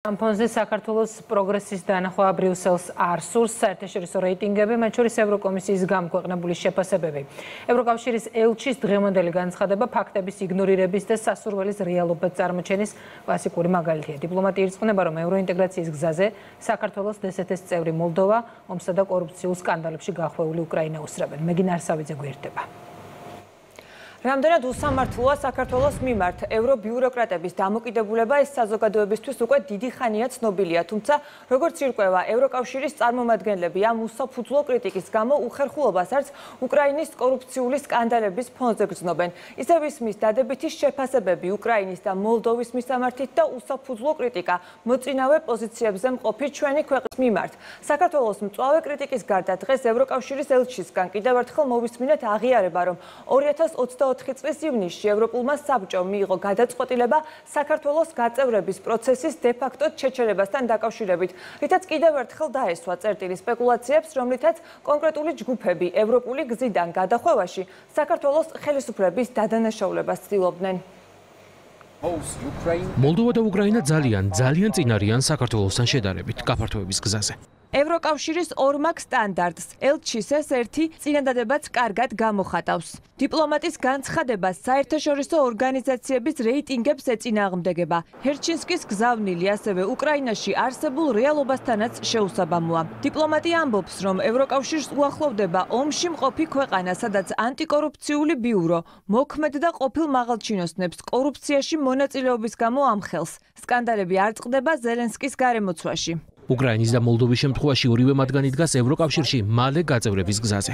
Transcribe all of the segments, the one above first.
ამ ფონზე საქართველოს პროგრესის დანახვა ბრიუსელს არ სურს საერთაშორისო რეიტინგები, მათ შორის ევროკომისიის გამქვეყნებული შეფასებები. ევროკავშირის ელჩის დღევანდელი განცხადება ფაქტების იგნორირების და სასურველის რეალობად წარმოჩენის კლასიკური მაგალითია. დიპლომატია ირწმუნება, რომ ევროინტეგრაციის გზაზე საქართველოს DST-ს წევრი მოლდოვა ომსა და კორუფციულ სკანდალებში გახვეული უკრაინა უსწრებენ. მეგინა არსავიძე გვერდება. რამდენად უსამართლოა საქართველოს მიმართ ევრობიუროკრატების დამოკიდებულება ეს საზოგადოებისთვის უკვე დიდი ხანია ცნობილია, თუმცა როგორც ირკვევა ევროკავშირის წარმომადგენლები ამ უსაფუძვლო კრიტიკის გამო უხერხულობას არც უკრაინის კორუფციული სკანდალების ფონზე გრძნობენ. ისევ ისმის დადებითი შეფასებები უკრაინის და მოლდოვის მისამართით და უსაფუძვლო კრიტიკა მოწინავე პოზიციებზე მყოფი ჩვენი ქვეყნის მიმართ. საქართველოს მწვავე კრიტიკის გარდა დღეს ევროკავშირის ელჩისგან კიდევ ერთხელ მოვისმინეთ აღიარება, რომ 2024 წლის ივნისში ევროპულმა საბჭომ მიიღო გადაწყვეტილება საქართველოს გაწევრების პროცესის დე-ფაქტო შეჩერებასთან დაკავშირებით, რითაც კიდევ ერთხელ დაესვა წერტილი სპეკულაციებს, რომლითაც კონკრეტული ჯგუფები ევროპული გზიდან გადახვევაში საქართველოს ხელისუფლების დადანაშაულებას ცდილობდნენ. მოლდოვა და უკრაინა ძალიან წინ არიან საქართველოსთან შედარებით გაფართოების გზაზე. ევროკავშირის ორმაგ სტანდარტს ელჩის ერთი წინადადებაც კარგად გამოხატავს. დიპლომატის განცხადება საერთაშორისო ორგანიზაციების რეიტინგებს ეწინააღმდეგება. ჰერჩინსკის გზავნილი ასევე უკრაინაში არსებულ რეალობასთანაც შეუსაბამოა. დიპლომატია ამბობს, რომ ევროკავშირს უახლოვდება ომში მყოფი ქვეყანა, სადაც ანტიკორუფციული ბიურო მოქმედ და ყოფილ მაღალჩინოსნებს კორუფციაში მონაწილეობის გამო ამხელს. სკანდალები არ წყდება ზელენსკის გარემოცვაში. უკრაინის და მოლდოვის შემთხვევაში ორივე მათგანი დგას ევროკავშირში მალე გაწევრების გზაზე.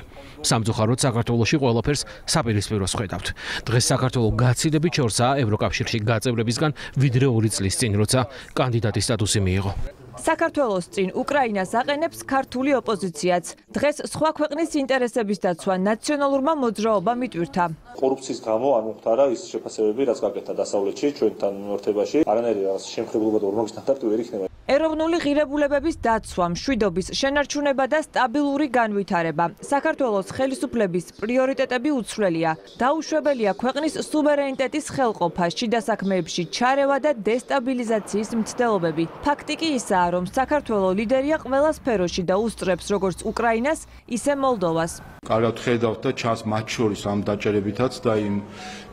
სამწუხაროდ საქართველოში ყველაფერს საპირისპიროს ხედავთ. დღეს საქართველო გაცილებით შორსაა ევროკავშირში გაწევრებისგან ვიდრე 2 წლის წინ, როცა კანდიდატის სტატუსი მიიღო. საქართველოს წინ უკრაინას აყენებს ქართული ოპოზიციაც. დღეს სხვა ქვეყნის ინტერესების დაცვა ნაციონალურმა მოძრაობამ იტვირთა. კორუფციის გამო არ მოხდარა ის შეფასებები, რაც გაკეთა დასავლეთში, ჩვენთან მიმართებაში. არანაირი რაღაც შემხრებლობა და ორმაგი სტანდარტი ვერ იქნება. ეროვნული ღირებულებების დაცვა, მშვიდობის შენარჩუნება და სტაბილური განვითარება. საქართველოს ხელისუფლების პრიორიტეტები უცვლელია. დაუშვებელია ქვეყნის სუვერენიტეტის ხელყოფა, შიდა საქმეებში ჩარევა და დესტაბილიზაციის მცდელობები. ფაქტი კი ისაა, რომ საქართველო ლიდერია ყველა სფეროში და უსწრებს როგორც უკრაინას, ისე მოლდოვას. კარგად ხედავთ და ჩანს მათ შორის ამ დაჭერებითაც და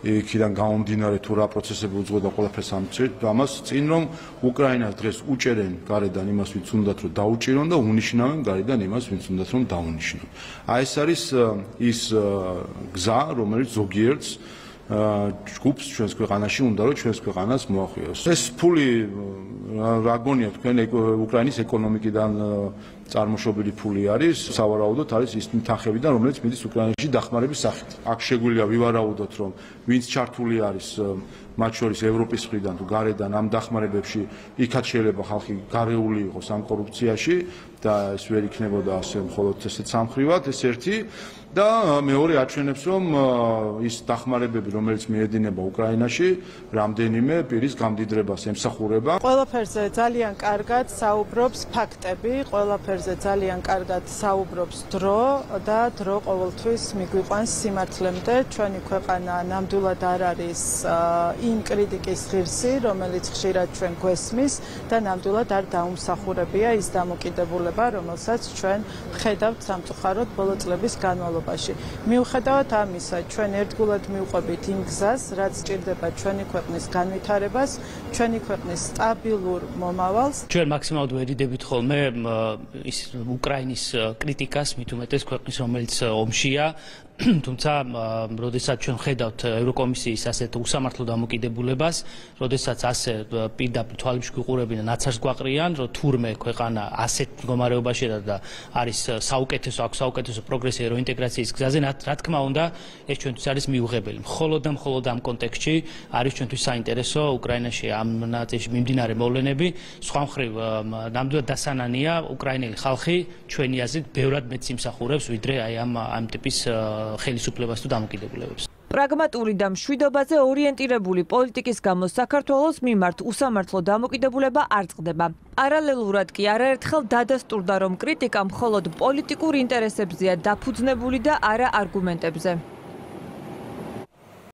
იქიდან გამომდინარე თუ რა პროცესები უძღვება ყველაფერს ამცირთ. ამას წინ რომ უკრაინას დღეს უჭერენ გარედან იმას, ვინც უნდათ რომ დაუჭირონ და უნიშნავენ გარედან იმას, ვინც უნდათ რომ დაუნიშნონ. ეს არის ის გზა, რომელიც ზოგიერთს ჯგუფს ჩვენს ქვეყანაში უნდა რომ ჩვენს ქვეყანას მოახვიოს. ეს ფული რა გონია თქვენ უკრაინის ეკონომიკიდან წარმოშობილი ფული არის, სავარაუდოდ არის ის თანხებიდან, რომელიც მიდის უკრაინაში დახმარების სახით. აქ შეგვიძლია ვივარაუდოთ, რომ ვინც ჩართული არის მათ შორის ევროპის მხრიდან თუ გარედან ამ დახმარებებში, იქაც შეიძლება ხალხი გარეული იყოს ამ კორუფციაში და ეს ვერ იქნებოდა ასე მხოლოდ ესეც სამხრივად, ეს ერთი. და მეორე აჩვენებს, რომ ის დახმარებები, რომელიც მიედინება უკრაინაში, რამდენიმე პირის გამდიდრებას ემსახურება. ყველაფერზე ძალიან კარგად საუბრობს ფაქტები, ყველაფერზე ძალიან კარგად საუბრობს დრო და დრო ყოველთვის მიგვიყვანს სიმართლემდე. ჩვენი ქვეყანა ნამდვილად არ არის იმ კრიტიკის ღირსი, რომელიც ხშირად ჩვენ გვესმის და ნამდვილად არ დაუმსახურებია ის დამოკიდებულება, რომელსაც ჩვენ ვხედავთ სამწუხაროდ ბოლო წლების განმავლობაში. მიუხედავად ამისა, ჩვენ ერთგულად მივყვებით იმ გზას, რაც სჭირდება ჩვენი ქვეყნის განვითარებას, ჩვენი ქვეყნის სტაბილურ მომავალს. ჩვენ მაქსიმალურად ვერიდებით ხოლმე ის უკრაინის კრიტიკას, მით უმეტეს ქვეყნის, რომელიც ომშია. თუმცა, როდესაც ჩვენ ხედავთ ევროკომისიის ასეთ უსამართლო დამოკიდებულებას, როდესაც ასე პირდაპირ თვალებში გვიყურებიან, ნაცარს გვაყრიან, რომ თურმე ქვეყანა ასეთ მდგომარეობაში და არის საუკეთესო პროგრესი ევროინტეგრაციის გზაზე, რა თქმა უნდა, ეს ჩვენთვის არის მიუღებელი. მხოლოდ ამ კონტექსტში არის ჩვენთვის საინტერესო უკრაინაში ამ ნაწილში მიმდინარე მოვლენები. სხვა მხრივ, ნამდვილად დასანანია უკრაინელი ხალხი ჩვენი აზრით ბევრად მეც იმსახურებს, ვიდრე აი ამ ტიპის ხელისუფლებას თუ დამოკიდებულებებს. პრაგმატული და მშვიდობაზე ორიენტირებული პოლიტიკის გამო საქართველოს მიმართ უსამართლო დამოკიდებულება არ წყდება. პარალელურად კი არაერთხელ დადასტურდა, რომ კრიტიკა მხოლოდ პოლიტიკურ ინტერესებზეა დაფუძნებული და არა არგუმენტებზე.